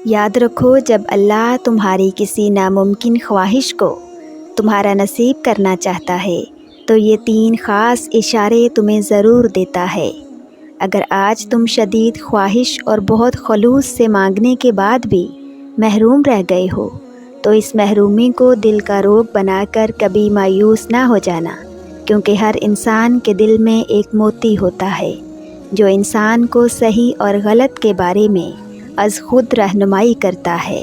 یاد رکھو، جب اللہ تمہاری کسی ناممکن خواہش کو تمہارا نصیب کرنا چاہتا ہے تو یہ 3 خاص اشارے تمہیں ضرور دیتا ہے۔ اگر آج تم شدید خواہش اور بہت خلوص سے مانگنے کے بعد بھی محروم رہ گئے ہو تو اس محرومی کو دل کا روگ بنا کر کبھی مایوس نہ ہو جانا، کیونکہ ہر انسان کے دل میں ایک موتی ہوتا ہے جو انسان کو صحیح اور غلط کے بارے میں از خود رہنمائی کرتا ہے،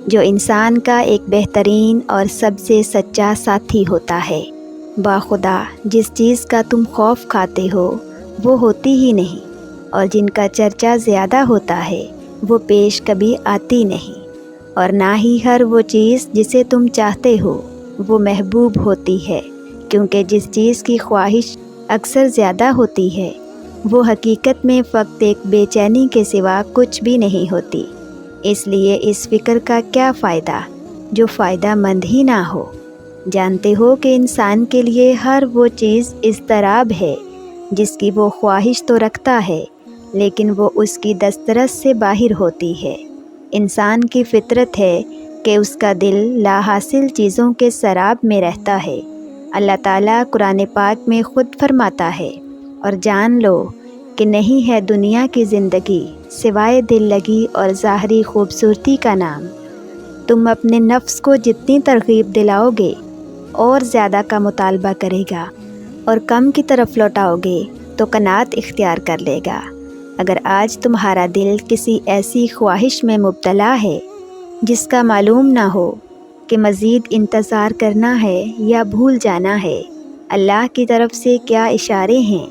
جو انسان کا ایک بہترین اور سب سے سچا ساتھی ہوتا ہے۔ باخدا جس چیز کا تم خوف کھاتے ہو وہ ہوتی ہی نہیں، اور جن کا چرچا زیادہ ہوتا ہے وہ پیش کبھی آتی نہیں، اور نہ ہی ہر وہ چیز جسے تم چاہتے ہو وہ محبوب ہوتی ہے، کیونکہ جس چیز کی خواہش اکثر زیادہ ہوتی ہے وہ حقیقت میں فقط ایک بے چینی کے سوا کچھ بھی نہیں ہوتی۔ اس لیے اس فکر کا کیا فائدہ جو فائدہ مند ہی نہ ہو۔ جانتے ہو کہ انسان کے لیے ہر وہ چیز اضطراب ہے جس کی وہ خواہش تو رکھتا ہے لیکن وہ اس کی دسترس سے باہر ہوتی ہے۔ انسان کی فطرت ہے کہ اس کا دل لا حاصل چیزوں کے سراب میں رہتا ہے۔ اللہ تعالیٰ قرآن پاک میں خود فرماتا ہے، اور جان لو کہ نہیں ہے دنیا کی زندگی سوائے دل لگی اور ظاہری خوبصورتی کا نام۔ تم اپنے نفس کو جتنی ترغیب دلاؤ گے اور زیادہ کا مطالبہ کرے گا، اور کم کی طرف لوٹاؤ گے تو قناعت اختیار کر لے گا۔ اگر آج تمہارا دل کسی ایسی خواہش میں مبتلا ہے جس کا معلوم نہ ہو کہ مزید انتظار کرنا ہے یا بھول جانا ہے، اللہ کی طرف سے کیا اشارے ہیں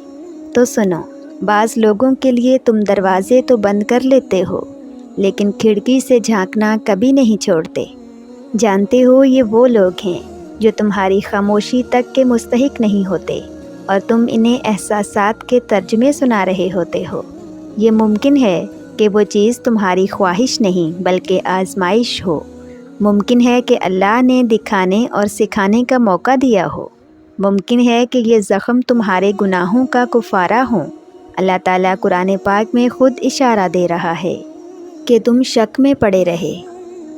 تو سنو۔ بعض لوگوں کے لیے تم دروازے تو بند کر لیتے ہو لیکن کھڑکی سے جھانکنا کبھی نہیں چھوڑتے۔ جانتے ہو یہ وہ لوگ ہیں جو تمہاری خاموشی تک کے مستحق نہیں ہوتے اور تم انہیں احساسات کے ترجمے سنا رہے ہوتے ہو۔ یہ ممکن ہے کہ وہ چیز تمہاری خواہش نہیں بلکہ آزمائش ہو۔ ممکن ہے کہ اللہ نے دکھانے اور سکھانے کا موقع دیا ہو۔ ممکن ہے کہ یہ زخم تمہارے گناہوں کا کفارہ ہوں۔ اللہ تعالیٰ قرآن پاک میں خود اشارہ دے رہا ہے کہ تم شک میں پڑے رہے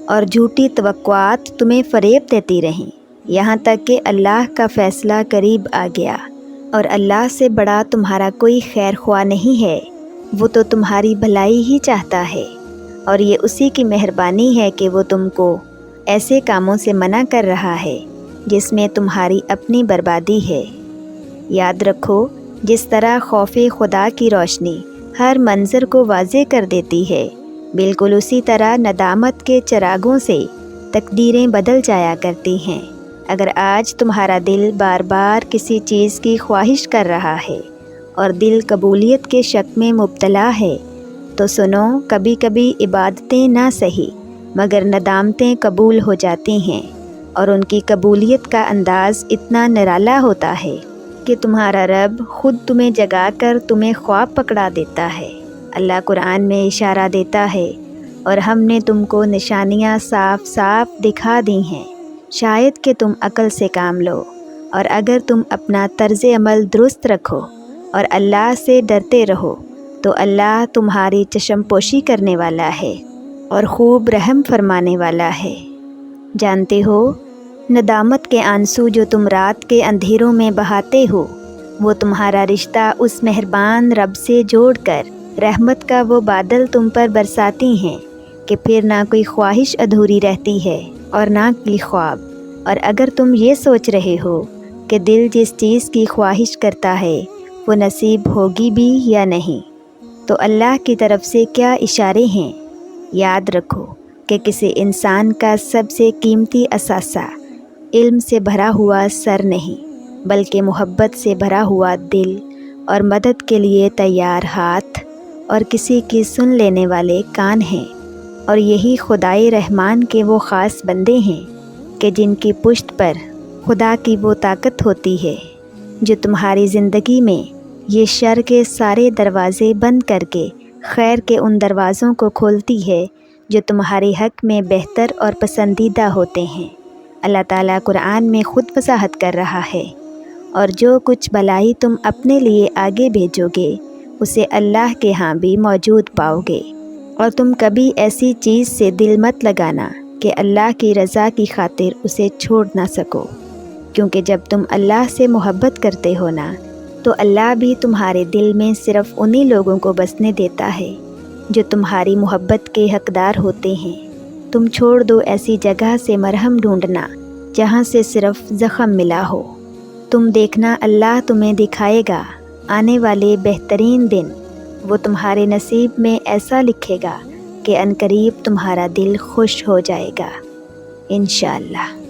اور جھوٹی توقعات تمہیں فریب دیتی رہیں، یہاں تک کہ اللہ کا فیصلہ قریب آ گیا، اور اللہ سے بڑا تمہارا کوئی خیر خواہ نہیں ہے۔ وہ تو تمہاری بھلائی ہی چاہتا ہے، اور یہ اسی کی مہربانی ہے کہ وہ تم کو ایسے کاموں سے منع کر رہا ہے جس میں تمہاری اپنی بربادی ہے۔ یاد رکھو، جس طرح خوف خدا کی روشنی ہر منظر کو واضح کر دیتی ہے، بالکل اسی طرح ندامت کے چراغوں سے تقدیریں بدل جایا کرتی ہیں۔ اگر آج تمہارا دل بار بار کسی چیز کی خواہش کر رہا ہے اور دل قبولیت کے شک میں مبتلا ہے تو سنو، کبھی کبھی عبادتیں نہ سہی مگر ندامتیں قبول ہو جاتی ہیں، اور ان کی قبولیت کا انداز اتنا نرالا ہوتا ہے کہ تمہارا رب خود تمہیں جگا کر تمہیں خواب پکڑا دیتا ہے۔ اللہ قرآن میں اشارہ دیتا ہے، اور ہم نے تم کو نشانیاں صاف صاف دکھا دی ہیں، شاید کہ تم عقل سے کام لو، اور اگر تم اپنا طرز عمل درست رکھو اور اللہ سے ڈرتے رہو تو اللہ تمہاری چشم پوشی کرنے والا ہے اور خوب رحم فرمانے والا ہے۔ جانتے ہو، ندامت کے آنسو جو تم رات کے اندھیروں میں بہاتے ہو وہ تمہارا رشتہ اس مہربان رب سے جوڑ کر رحمت کا وہ بادل تم پر برساتی ہیں کہ پھر نہ کوئی خواہش ادھوری رہتی ہے اور نہ کوئی خواب۔ اور اگر تم یہ سوچ رہے ہو کہ دل جس چیز کی خواہش کرتا ہے وہ نصیب ہوگی بھی یا نہیں، تو اللہ کی طرف سے کیا اشارے ہیں۔ یاد رکھو کہ کسی انسان کا سب سے قیمتی اثاثہ علم سے بھرا ہوا سر نہیں بلکہ محبت سے بھرا ہوا دل، اور مدد کے لیے تیار ہاتھ، اور کسی کی سن لینے والے کان ہیں۔ اور یہی خدائے رحمان کے وہ خاص بندے ہیں کہ جن کی پشت پر خدا کی وہ طاقت ہوتی ہے جو تمہاری زندگی میں یہ شر کے سارے دروازے بند کر کے خیر کے ان دروازوں کو کھولتی ہے جو تمہارے حق میں بہتر اور پسندیدہ ہوتے ہیں۔ اللہ تعالیٰ قرآن میں خود وضاحت کر رہا ہے، اور جو کچھ بھلائی تم اپنے لیے آگے بھیجو گے اسے اللہ کے ہاں بھی موجود پاؤ گے۔ اور تم کبھی ایسی چیز سے دل مت لگانا کہ اللہ کی رضا کی خاطر اسے چھوڑ نہ سکو، کیونکہ جب تم اللہ سے محبت کرتے ہو نا تو اللہ بھی تمہارے دل میں صرف انہی لوگوں کو بسنے دیتا ہے جو تمہاری محبت کے حقدار ہوتے ہیں۔ تم چھوڑ دو ایسی جگہ سے مرہم ڈھونڈنا جہاں سے صرف زخم ملا ہو۔ تم دیکھنا اللہ تمہیں دکھائے گا آنے والے بہترین دن، وہ تمہارے نصیب میں ایسا لکھے گا کہ عنقریب تمہارا دل خوش ہو جائے گا انشاءاللہ۔